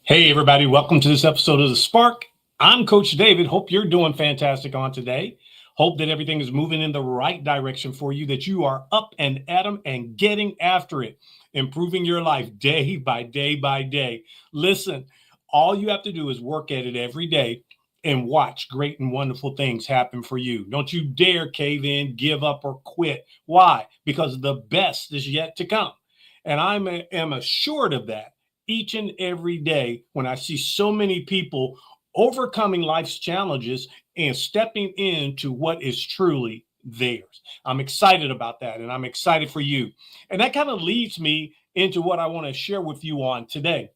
Hey, everybody, welcome to this episode of The Spark. I'm Coach David. Hope you're doing fantastic on today. Hope that everything is moving in the right direction for you, that you are up and at 'em and getting after it, improving your life day by day by day. Listen, all you have to do is work at it every day and watch great and wonderful things happen for you. Don't you dare cave in, give up, or quit. Why? Because the best is yet to come. And am assured of that each and every day when I see so many people overcoming life's challenges and stepping into what is truly theirs. I'm excited about that, and I'm excited for you. And that kind of leads me into what I want to share with you on today.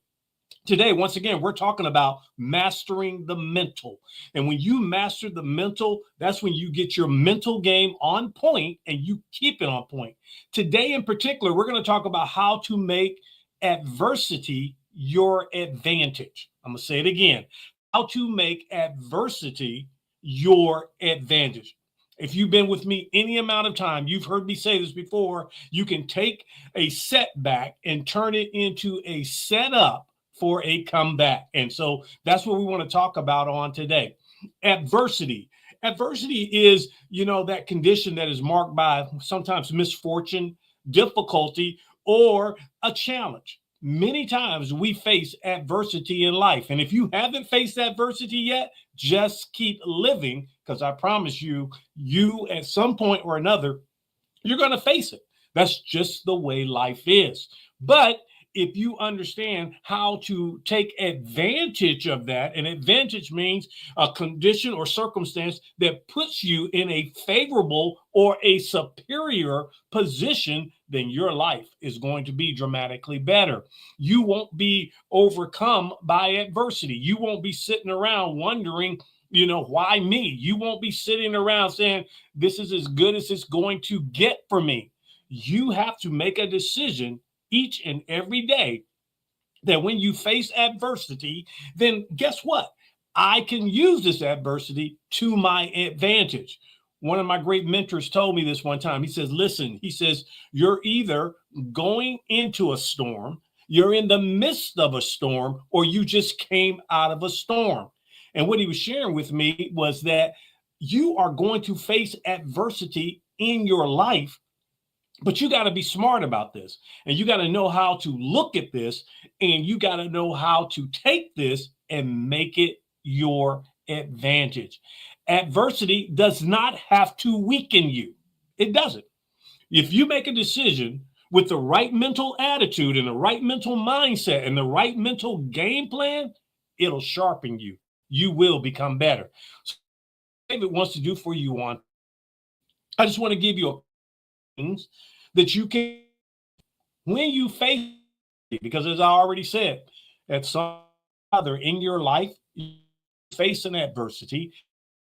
Today, once again, we're talking about mastering the mental. And when you master the mental, that's when you get your mental game on point and you keep it on point. Today, in particular, we're going to talk about how to make adversity your advantage. I'm going to say it again, how to make adversity your advantage. If you've been with me any amount of time, you've heard me say this before. You can take a setback and turn it into a setup for a comeback. And so that's what we want to talk about on today. Adversity. Adversity is, that condition that is marked by sometimes misfortune, difficulty, or a challenge. Many times we face adversity in life. And if you haven't faced adversity yet, just keep living, because I promise you, at some point or another, you're going to face it. That's just the way life is. But if you understand how to take advantage of that, and advantage means a condition or circumstance that puts you in a favorable or a superior position, then your life is going to be dramatically better. You won't be overcome by adversity. You won't be sitting around wondering, why me? You won't be sitting around saying, this is as good as it's going to get for me. You have to make a decision each and every day that when you face adversity, then guess what? I can use this adversity to my advantage. One of my great mentors told me this one time. He says, listen, you're either going into a storm, you're in the midst of a storm, or you just came out of a storm. And what he was sharing with me was that you are going to face adversity in your life, but you got to be smart about this, and you got to know how to look at this, and you got to know how to take this and make it your advantage. Adversity does not have to weaken you. It doesn't. If you make a decision with the right mental attitude and the right mental mindset and the right mental game plan, it'll sharpen you. You will become better. So David wants to do for you on, I just want to give you things that you can, when you face it, because as I already said, at some other in your life, you face an adversity,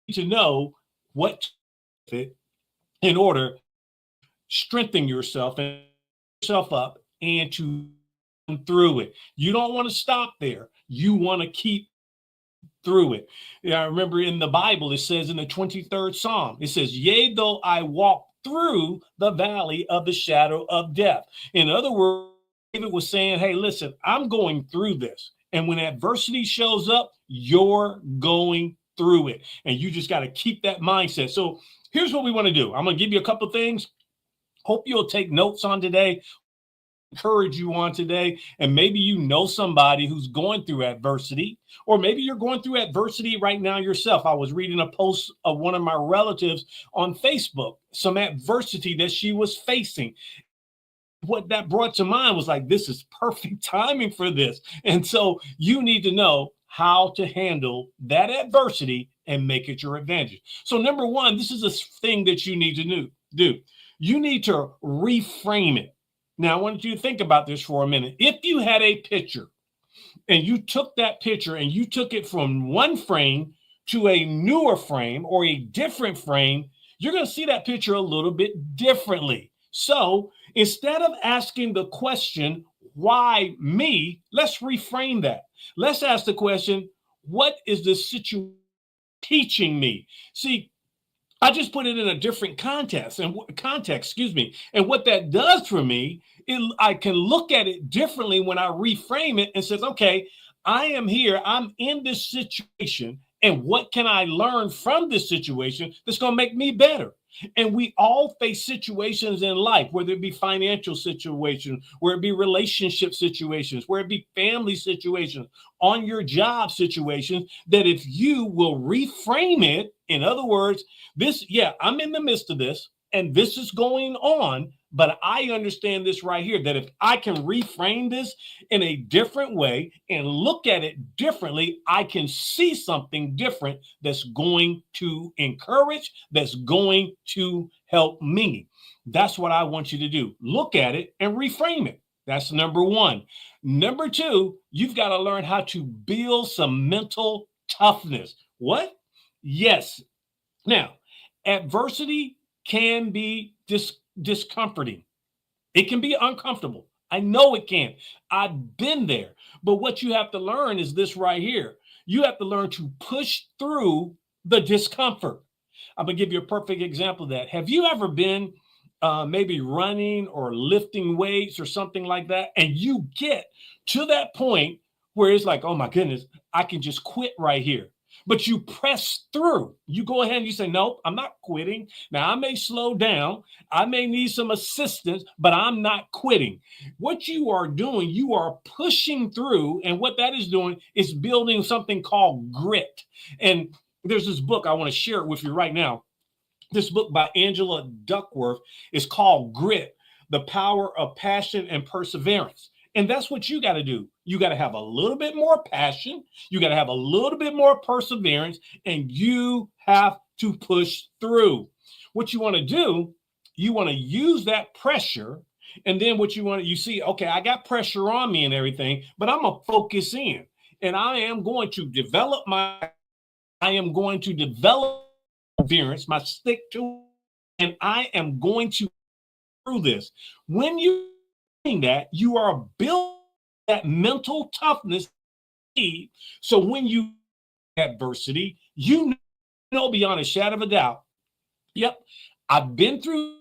you need to know what to do with it in order to strengthen yourself and yourself up and to through it. You don't want to stop there. You want to keep through it. I remember in the Bible, it says in the 23rd Psalm, it says, yea, though I walk through the valley of the shadow of death. In other words, David was saying, hey, listen, I'm going through this. And when adversity shows up, you're going through it. And you just got to keep that mindset. So here's what we want to do. I'm going to give you a couple of things. Hope you'll take notes on today. Encourage you on today, and maybe somebody who's going through adversity, or maybe you're going through adversity right now yourself. I was reading a post of one of my relatives on Facebook, some adversity that she was facing. What that brought to mind was like, this is perfect timing for this. And so you need to know how to handle that adversity and make it your advantage. So number one, this is a thing that you need to do. You need to reframe it. Now, I want you to think about this for a minute. If you had a picture and you took that picture and you took it from one frame to a newer frame or a different frame, you're going to see that picture a little bit differently. So instead of asking the question, why me? Let's reframe that. Let's ask the question, what is the situation teaching me? See, I just put it in a different context, and what that does for me, I can look at it differently when I reframe it and says, okay, I am here. I'm in this situation. And what can I learn from this situation that's going to make me better? And we all face situations in life, whether it be financial situations, where it be relationship situations, where it be family situations, on your job situations, that if you will reframe it, in other words, I'm in the midst of this and this is going on, but I understand this right here, that if I can reframe this in a different way and look at it differently, I can see something different that's going to encourage, that's going to help me. That's what I want you to do. Look at it and reframe it. That's number one. Number two, you've got to learn how to build some mental toughness. What? Yes. Now, adversity can be discomforting. It can be uncomfortable. I know it can. I've been there. But what you have to learn is this right here. You have to learn to push through the discomfort. I'm going to give you a perfect example of that. Have you ever been maybe running or lifting weights or something like that, and you get to that point where it's like, oh my goodness, I can just quit right here? But you press through. You go ahead and you say, nope, I'm not quitting. Now, I may slow down. I may need some assistance, but I'm not quitting. What you are doing, you are pushing through. And what that is doing is building something called grit. And there's this book, I want to share it with you right now. This book by Angela Duckworth is called Grit, The Power of Passion and Perseverance. And that's what you got to do. You got to have a little bit more passion. You got to have a little bit more perseverance, and you have to push through. What you want to do, you want to use that pressure. And then what you see, okay, I got pressure on me and everything, but I'm going to focus in, and I am going to develop perseverance, my stick to, and I am going to through this. When you that, you are building that mental toughness. So when you adversity, you know beyond a shadow of a doubt, yep, I've been through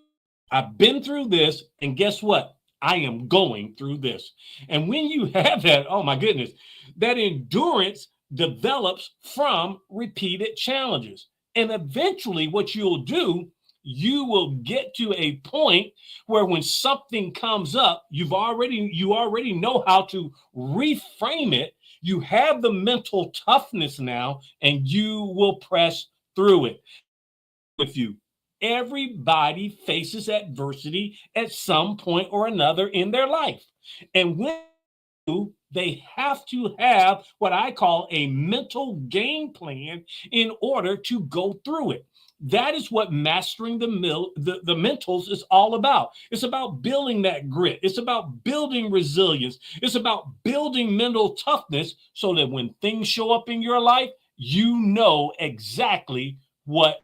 this, and guess what? I am going through this. And when you have that, oh my goodness, that endurance develops from repeated challenges. And eventually what you'll do, you will get to a point where when something comes up, you already know how to reframe it. You have the mental toughness now, and you will press through it. With you, everybody faces adversity at some point or another in their life. And when they have to have what I call a mental game plan in order to go through it. That is what mastering the mentals is all about. It's about building that grit. It's about building resilience. It's about building mental toughness so that when things show up in your life, you know exactly what.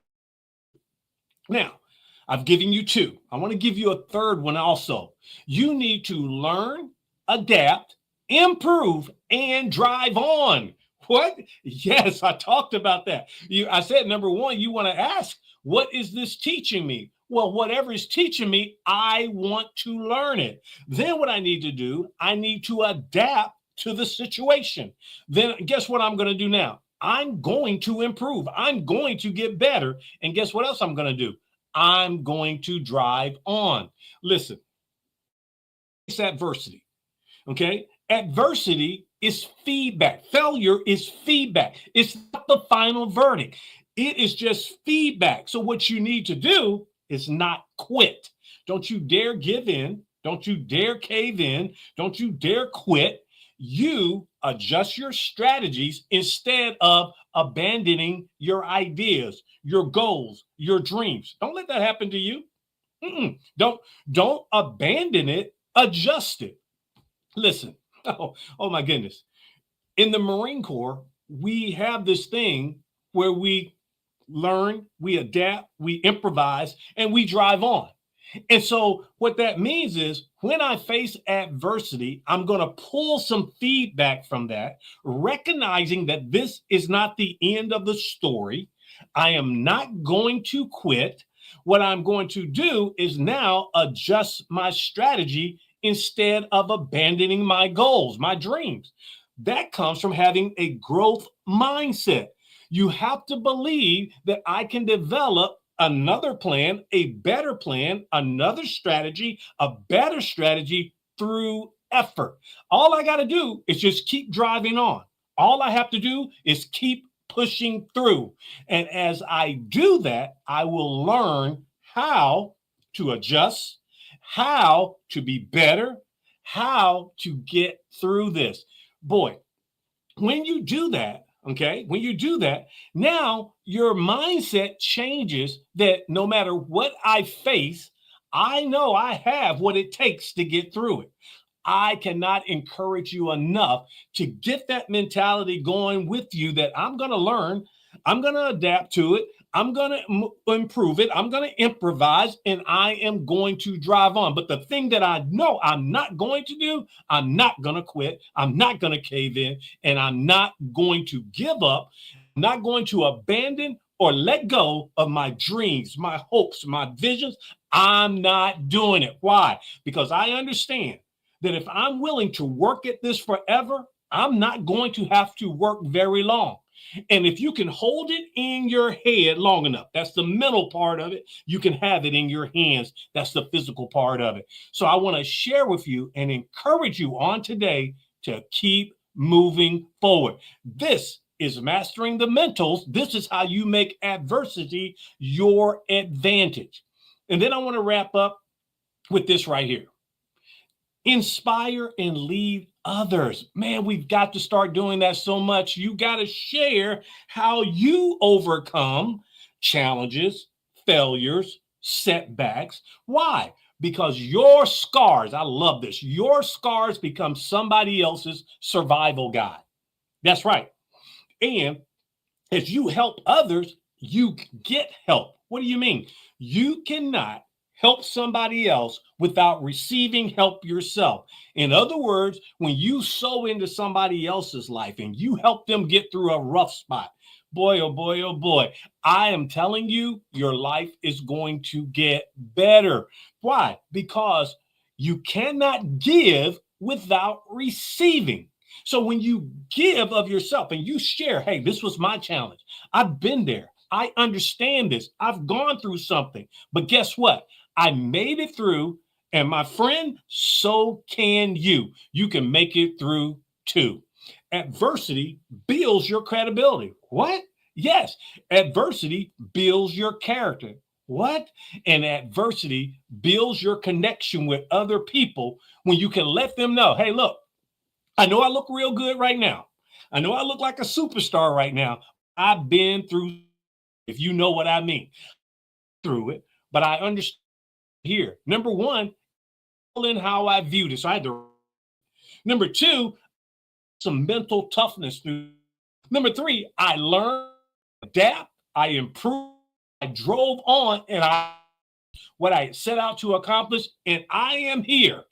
Now, I've given you two. I want to give you a third one also. You need to learn, adapt, improve, and drive on. What? Yes, I talked about that. I said, number one, you want to ask, what is this teaching me? Well, whatever is teaching me, I want to learn it. Then what I need to do, I need to adapt to the situation. Then guess what I'm going to do now? I'm going to improve. I'm going to get better. And guess what else I'm going to do? I'm going to drive on. Listen, it's adversity. Okay? Adversity is feedback. Failure is feedback. It's not the final verdict. It is just feedback. So what you need to do is not quit. Don't you dare give in. Don't you dare cave in. Don't you dare quit. You adjust your strategies instead of abandoning your ideas, your goals, your dreams. Don't let that happen to you. Don't abandon it. Adjust it. Listen. Oh my goodness. In the Marine Corps, we have this thing where we learn, we adapt, we improvise, and we drive on. And so what that means is when I face adversity, I'm going to pull some feedback from that, recognizing that this is not the end of the story. I am not going to quit. What I'm going to do is now adjust my strategy instead of abandoning my goals, my dreams. That comes from having a growth mindset. You have to believe that I can develop another plan, a better plan, another strategy, a better strategy through effort. All I got to do is just keep driving on. All I have to do is keep pushing through. And as I do that, I will learn how to adjust, how to be better, how to get through this. Boy, when you do that, okay, when you do that, now your mindset changes that no matter what I face, I know I have what it takes to get through it. I cannot encourage you enough to get that mentality going with you that I'm going to learn, I'm going to adapt to it, I'm going to improve it, I'm going to improvise, and I am going to drive on. But the thing that I know I'm not going to do, I'm not going to quit, I'm not going to cave in, and I'm not going to give up, I'm not going to abandon or let go of my dreams, my hopes, my visions. I'm not doing it. Why? Because I understand that if I'm willing to work at this forever, I'm not going to have to work very long. And if you can hold it in your head long enough, that's the mental part of it, you can have it in your hands. That's the physical part of it. So I want to share with you and encourage you on today to keep moving forward. This is mastering the mentals. This is how you make adversity your advantage. And then I want to wrap up with this right here. Inspire and lead others. Man, we've got to start doing that so much. You got to share how you overcome challenges, failures, setbacks. Why? Because your scars, I love this, your scars become somebody else's survival guide. That's right. And as you help others, you get help. What do you mean? You cannot help somebody else without receiving help yourself. In other words, when you sow into somebody else's life and you help them get through a rough spot, boy, oh boy, oh boy, I am telling you, your life is going to get better. Why? Because you cannot give without receiving. So when you give of yourself and you share, hey, this was my challenge. I've been there. I understand this. I've gone through something. But guess what? I made it through. And my friend, so can you. You can make it through too. Adversity builds your credibility. What? Yes. Adversity builds your character. What? And adversity builds your connection with other people when you can let them know, hey, look, I know I look real good right now. I know I look like a superstar right now. I've been through, if you know what I mean, through it, but I understand here. Number one, in how I viewed it. So I had to. Number two, some mental toughness. Number three, I learned, adapt, I improved, I drove on, and what I set out to accomplish, and I am here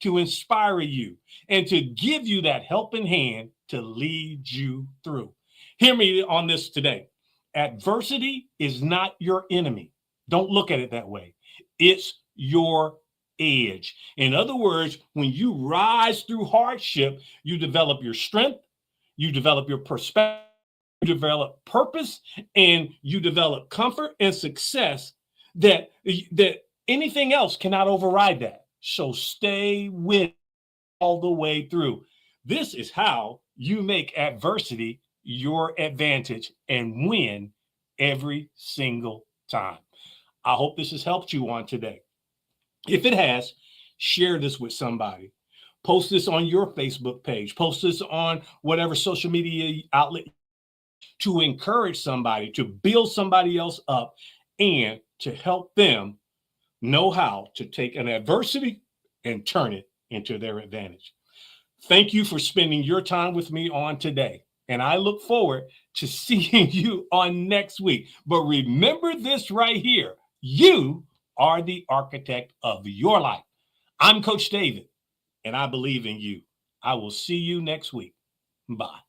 to inspire you and to give you that helping hand to lead you through. Hear me on this today. Adversity is not your enemy. Don't look at it that way. It's your edge. In other words, when you rise through hardship, you develop your strength, you develop your perspective, you develop purpose, and you develop comfort and success that anything else cannot override that. So stay with all the way through. This is how you make adversity your advantage and win every single time. I hope this has helped you on today. If it has, share this with somebody. Post this on your Facebook page. Post this on whatever social media outlet to encourage somebody, to build somebody else up, and to help them know how to take an adversity and turn it into their advantage. Thank you for spending your time with me on today. And I look forward to seeing you on next week. But remember this right here. You are the architect of your life. I'm Coach David, and I believe in you. I will see you next week. Bye.